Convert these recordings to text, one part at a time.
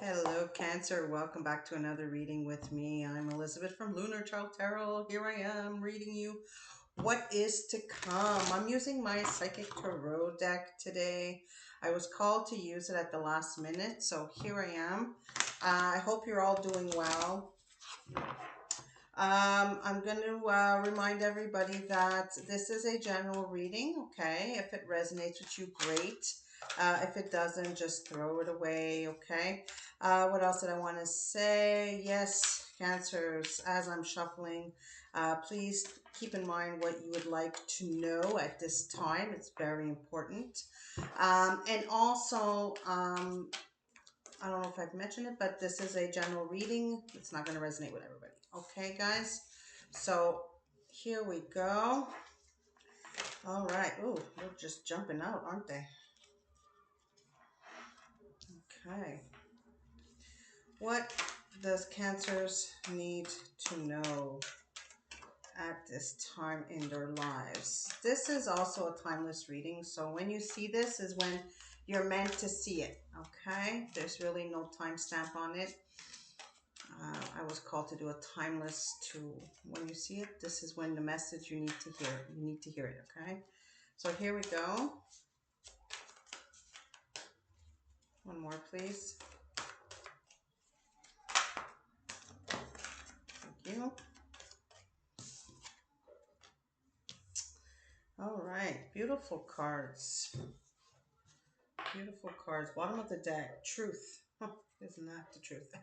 Hello, Cancer. Welcome back to another reading with me. I'm Elizabeth from Lunachiildtarot. Here I am reading you what is to come. I'm using my Psychic Tarot deck today. I was called to use it at the last minute, so here I am. I hope you're all doing well. I'm going to remind everybody that this is a general reading, okay? If it resonates with you, great. If it doesn't, just throw it away, okay? What else did I want to say? Yes, Cancers, as I'm shuffling, please keep in mind what you would like to know at this time. It's very important. And also, I don't know if I've mentioned it, but this is a general reading. It's not going to resonate with everybody. Okay, guys? So here we go. All right. Oh, they're just jumping out, aren't they? Okay. What does Cancers need to know at this time in their lives? This is also a timeless reading. So when you see this is when you're meant to see it. Okay. There's really no timestamp on it. I was called to do a timeless to when you see it. This is when the message you need to hear. You need to hear it. Okay. So here we go. One more, please. Thank you. All right. Beautiful cards. Beautiful cards. Bottom of the deck. Truth. Huh, isn't that the truth?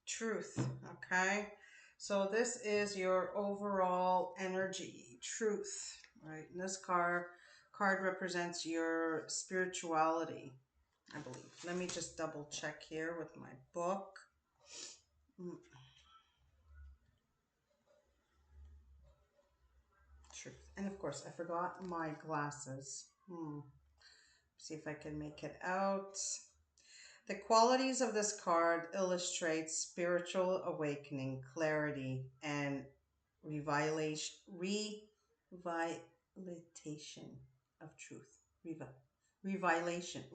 Truth. Okay. So this is your overall energy. Truth. Right. And this card represents your spirituality, I believe. Let me just double check here with my book. Truth. And of course, I forgot my glasses. See if I can make it out. The qualities of this card illustrate spiritual awakening, clarity, and revitalization of truth. Revelation.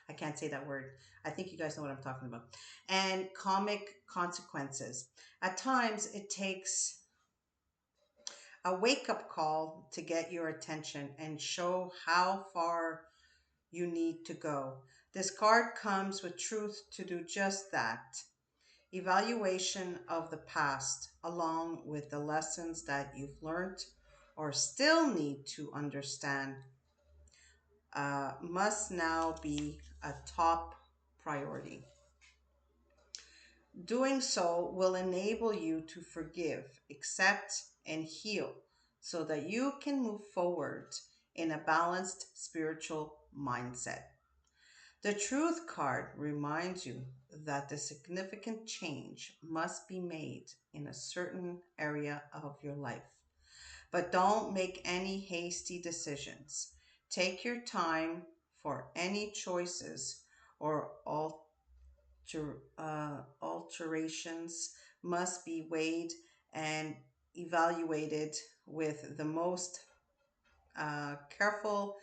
I can't say that word. I think you guys know what I'm talking about. And comic consequences. At times, it takes a wake-up call to get your attention and show how far you need to go. This card comes with truth to do just that. Evaluation of the past, along with the lessons that you've learned or still need to understand, must now be a top priority. Doing so will enable you to forgive, accept, and heal so that you can move forward in a balanced spiritual mindset. The Truth card reminds you that the significant change must be made in a certain area of your life. But don't make any hasty decisions. Take your time for any choices or alterations must be weighed and evaluated with the most careful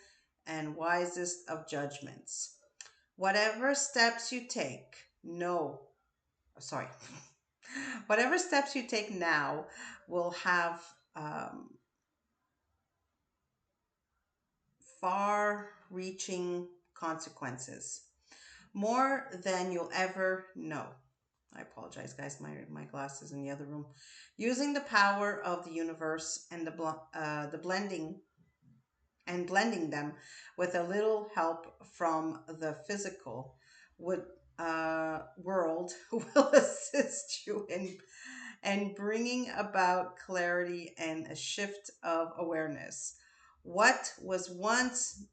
and wisest of judgments. Whatever steps you take, no, sorry, whatever steps you take now will have far-reaching consequences, more than you'll ever know. I apologize, guys. My glasses in the other room. Using the power of the universe and the blending them with a little help from the physical world will assist you in bringing about clarity and a shift of awareness. What was once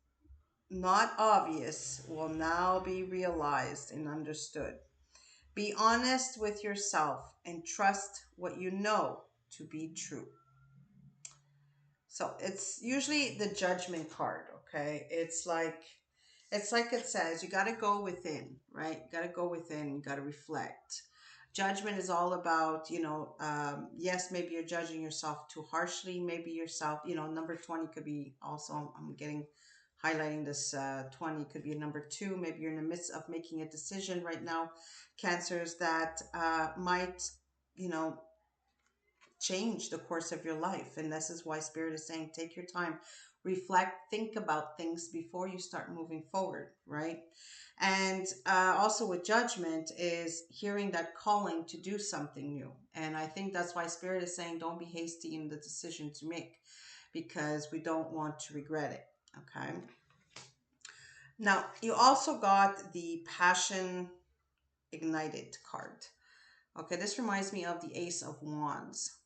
not obvious will now be realized and understood. Be honest with yourself and trust what you know to be true. So it's usually the judgment card, okay? It's like it says, you got to go within, right? You got to go within, you got to reflect. Judgment is all about, yes, maybe you're judging yourself too harshly. Maybe yourself, number 20 could be also, I'm getting highlighting this 20 could be a number 2. Maybe you're in the midst of making a decision right now, Cancers, that might, you know, change the course of your life. And this is why Spirit is saying take your time, reflect, think about things before you start moving forward, right? And also with Judgment is hearing that calling to do something new. And I think that's why Spirit is saying don't be hasty in the decision to make, because we don't want to regret it. Okay. Now, you also got the Passion Ignited card. Okay, this reminds me of the Ace of Wands,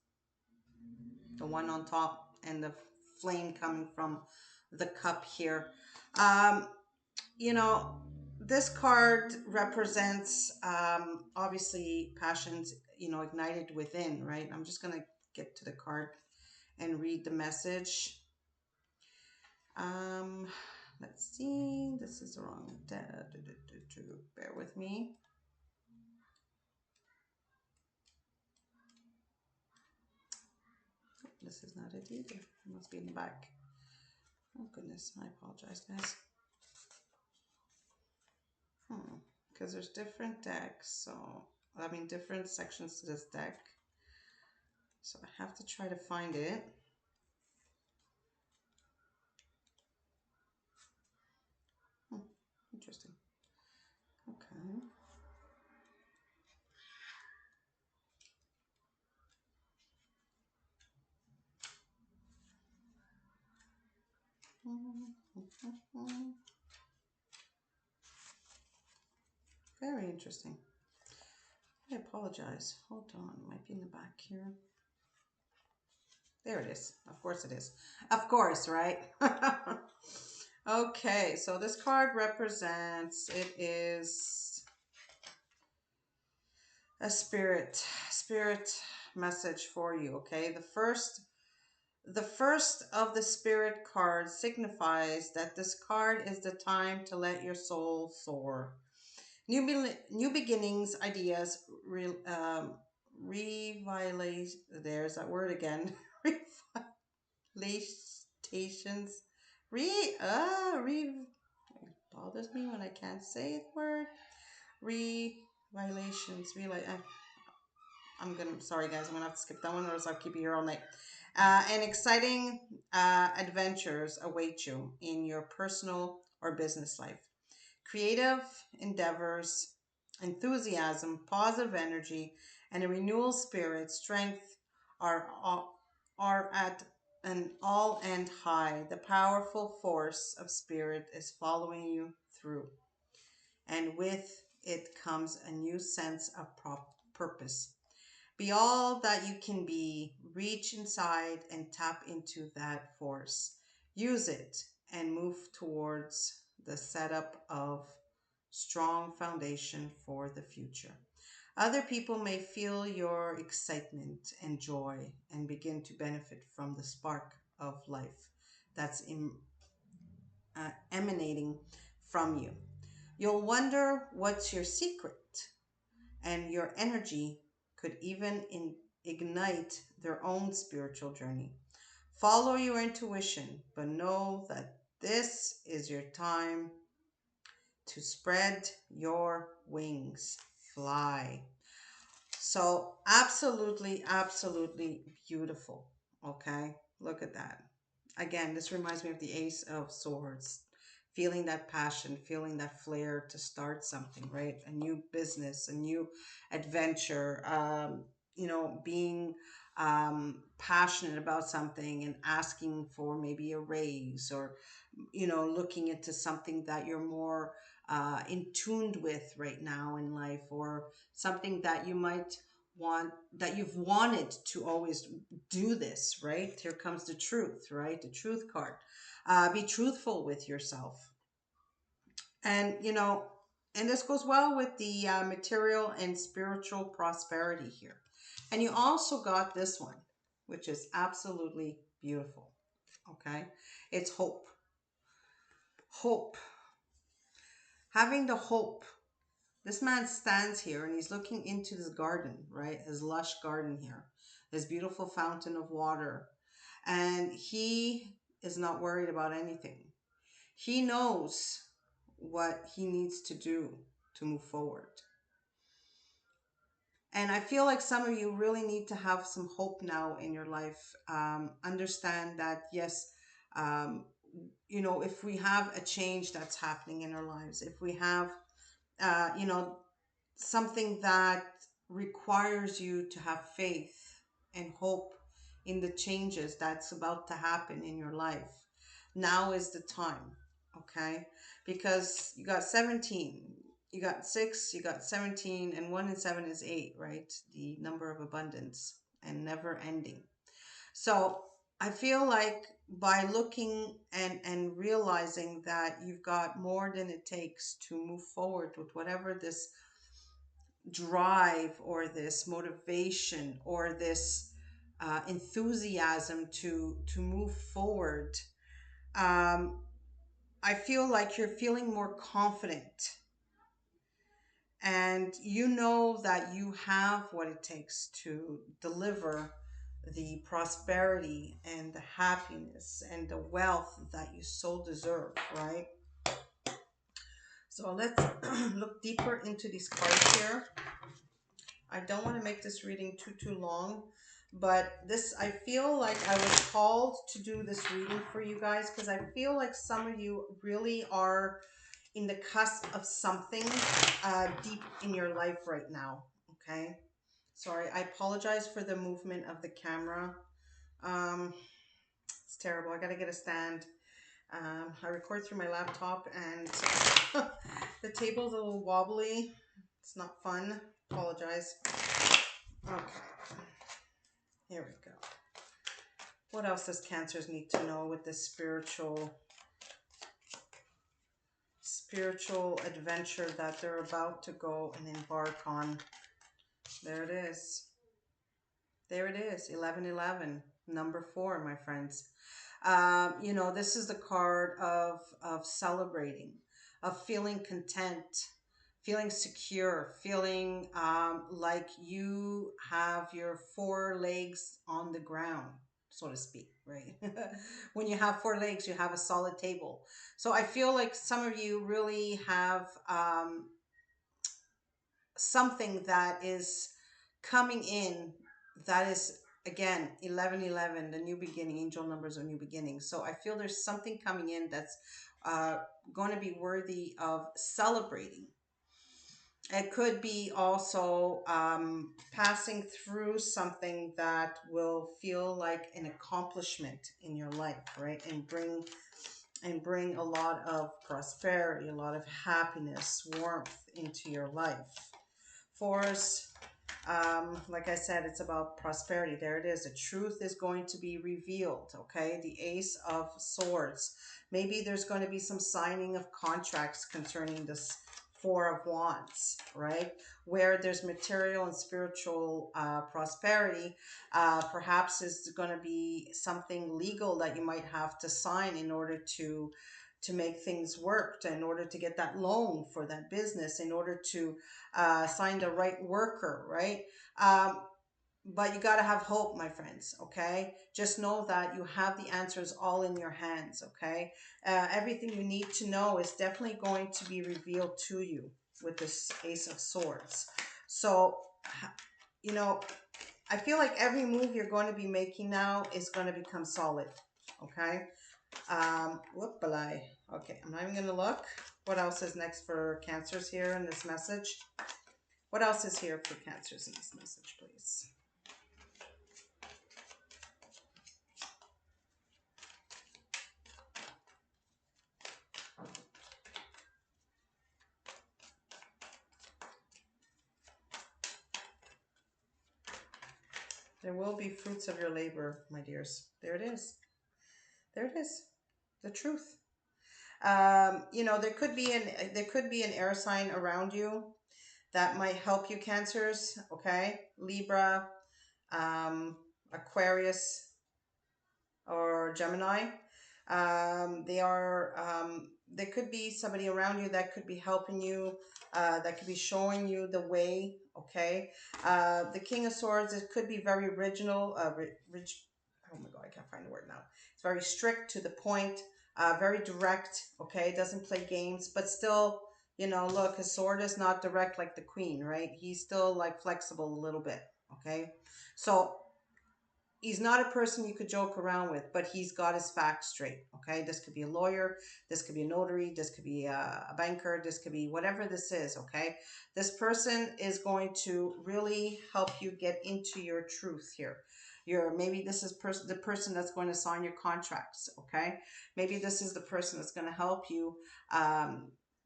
the one on top, and the flame coming from the cup here. Um, you know, this card represents obviously passions, you know, ignited within, right? I'm just going to get to the card and read the message. Um, let's see. This is the wrong. Bear with me. This is not it either. It must be in the back. Oh goodness, I apologize, guys. Because there's different decks, so I mean different sections to this deck. So I have to try to find it. Interesting. Okay. Very interesting. I apologize. Hold on. It might be in the back here. There it is. Of course it is. Of course, right? Okay, so this card represents, it is a spirit message for you, okay? The first of the spirit cards signifies that this card is the time to let your soul soar. New beginnings, ideas, revitalize. There's that word again. Revitalizations. Re. It bothers me when I can't say the word. Revitalizations. Sorry guys, I'm gonna have to skip that one, or else I'll keep you here all night. And exciting adventures await you in your personal or business life. Creative endeavors, enthusiasm, positive energy, and a renewal spirit, strength are at an all-end high. The powerful force of spirit is following you through, and with it comes a new sense of purpose. Be all that you can be. Reach inside and tap into that force. Use it and move towards the setup of strong foundation for the future. Other people may feel your excitement and joy and begin to benefit from the spark of life that's emanating from you. You'll wonder what's your secret, and your energy could even ignite their own spiritual journey. Follow your intuition, but know that this is your time to spread your wings, fly. So, absolutely, absolutely beautiful. Okay, look at that. Again, this reminds me of the Ace of Swords. Feeling that passion, feeling that flair to start something, right? A new business, a new adventure, being passionate about something and asking for maybe a raise, or, looking into something that you're more in tuned with right now in life, or something that you might want, that you've wanted to always do this, right? Here comes the truth, right? The truth card. Be truthful with yourself. And, and this goes well with the material and spiritual prosperity here. And you also got this one, which is absolutely beautiful. Okay. It's hope. Hope. Having the hope. This man stands here and he's looking into this garden, right? His lush garden here, this beautiful fountain of water. And he is not worried about anything. He knows what he needs to do to move forward. And I feel like some of you really need to have some hope now in your life. Understand that, yes, um, if we have a change that's happening in our lives, if we have, uh, you know, something that requires you to have faith and hope in the changes that's about to happen in your life, now is the time, okay? Because you got 17, you got 6, you got 17, and 1 and 7 is 8, right? The number of abundance and never ending. So I feel like by looking and realizing that you've got more than it takes to move forward with whatever this drive or this motivation or this enthusiasm to move forward, um, I feel like you're feeling more confident, and you know that you have what it takes to deliver the prosperity and the happiness and the wealth that you so deserve, right? So let's look deeper into these cards here. I don't want to make this reading too long, but this, I feel like I was called to do this reading for you guys because I feel like some of you really are in the cusp of something deep in your life right now. Okay, sorry, I apologize for the movement of the camera. um it's terrible. I gotta get a stand. I record through my laptop and the table's a little wobbly. It's not fun. Apologize. Okay, here we go. What else does Cancers need to know with this spiritual adventure that they're about to go and embark on? There it is. There it is. 1111, number 4, my friends. This is the card of celebrating, of feeling content, feeling secure, feeling like you have your 4 legs on the ground, so to speak, right? When you have 4 legs, you have a solid table. So I feel like some of you really have something that is coming in that is, again, 1111, the new beginning. Angel numbers are new beginnings. So I feel there's something coming in that's going to be worthy of celebrating. It could be also passing through something that will feel like an accomplishment in your life, right? And bring a lot of prosperity, a lot of happiness, warmth into your life. Force, like I said, it's about prosperity. There it is. The truth is going to be revealed. Okay. The Ace of Swords. Maybe there's going to be some signing of contracts concerning this Four of Wands, right? Where there's material and spiritual prosperity. Perhaps is going to be something legal that you might have to sign in order to make things work, in order to get that loan for that business, in order to sign the right worker, right? Um, but you got to have hope, my friends, okay? Just know that you have the answers all in your hands, okay? Everything you need to know is definitely going to be revealed to you with this Ace of Swords. So, you know, I feel like every move you're going to be making now is going to become solid, okay? Whoop-a-lie. Okay, I'm not even going to look. What else is next for Cancers here in this message? What else is here for Cancers in this message, please? There will be fruits of your labor, my dears. There it is. There it is. The truth. There could be an air sign around you that might help you, Cancers. Okay, Libra, um, Aquarius, or Gemini. There could be somebody around you that could be helping you, that could be showing you the way. Okay. The King of Swords, it could be very original, oh my God, I can't find the word now. It's very strict, to the point. very direct, okay? Doesn't play games, but still, you know, look, his sword is not direct like the queen, right? He's still like flexible a little bit, okay? So he's not a person you could joke around with, but he's got his facts straight. Okay, this could be a lawyer, this could be a notary, this could be a banker, this could be whatever this is. Okay, this person is going to really help you get into your truth here. Maybe this is the person that's going to sign your contracts. Okay, maybe this is the person that's going to help you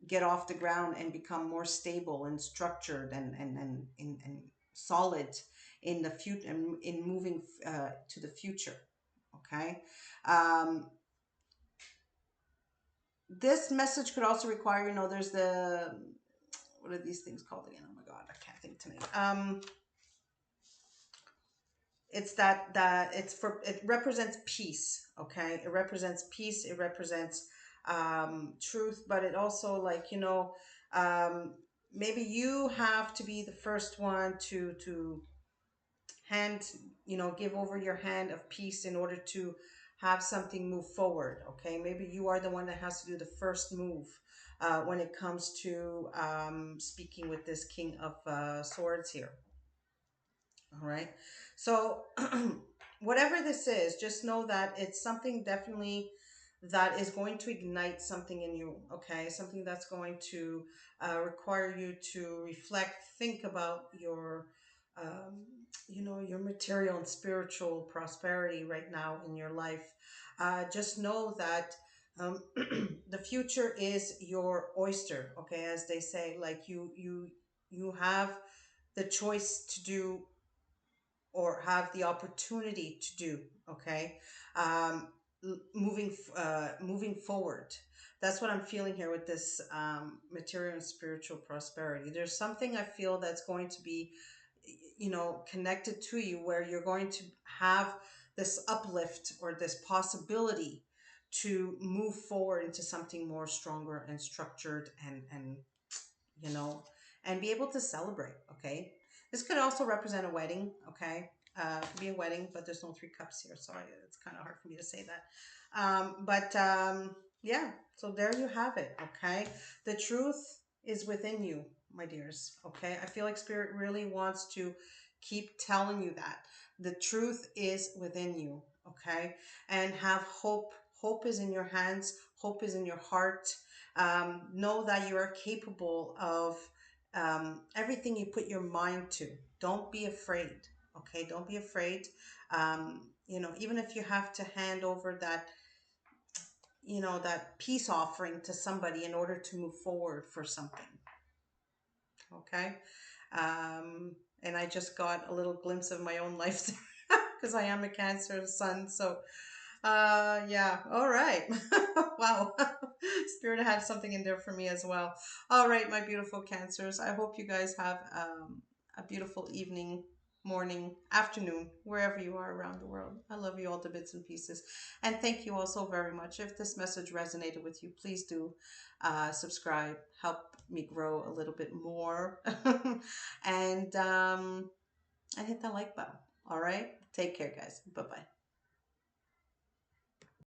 get off the ground and become more stable and structured and solid in the future, in moving to the future. Okay, um, this message could also require, you know, there's the, what are these things called again? Oh my god, I can't think tonight. It's that it's for, it represents peace. Okay, it represents peace, it represents truth, but it also, like, you know, um maybe you have to be the first one to hand, you know, give over your hand of peace in order to have something move forward. Okay, maybe you are the one that has to do the first move when it comes to speaking with this king of swords here. All right, so whatever this is, just know that it's something definitely that is going to ignite something in you. Okay, something that's going to require you to reflect, think about your um, you know, your material and spiritual prosperity right now in your life. Just know that the future is your oyster. Okay, as they say, like you have the choice to do or have the opportunity to do. Okay, um, moving forward. That's what I'm feeling here with this material and spiritual prosperity. There's something I feel that's going to be, you know, connected to you, where you're going to have this uplift or this possibility to move forward into something more stronger and structured and you know, and be able to celebrate. Okay. This could also represent a wedding. Okay. It could be a wedding, but there's no three cups here. So it's kind of hard for me to say that. Yeah, so there you have it. Okay. The truth is within you, my dears. Okay. I feel like Spirit really wants to keep telling you that the truth is within you. Okay. And have hope. Hope is in your hands, hope is in your heart. Know that you are capable of everything you put your mind to. Don't be afraid. Okay, don't be afraid. You know, even if you have to hand over that, you know, that peace offering to somebody in order to move forward for something. Okay. Um, and I just got a little glimpse of my own life because I am a Cancer sun. So yeah. All right. Wow. Spirit had something in there for me as well. All right, my beautiful Cancers. I hope you guys have a beautiful evening, morning, afternoon, wherever you are around the world. I love you all to bits and pieces. And thank you all so very much. If this message resonated with you, please do subscribe. Help me grow a little bit more. and hit that like button. All right. Take care, guys. Bye bye.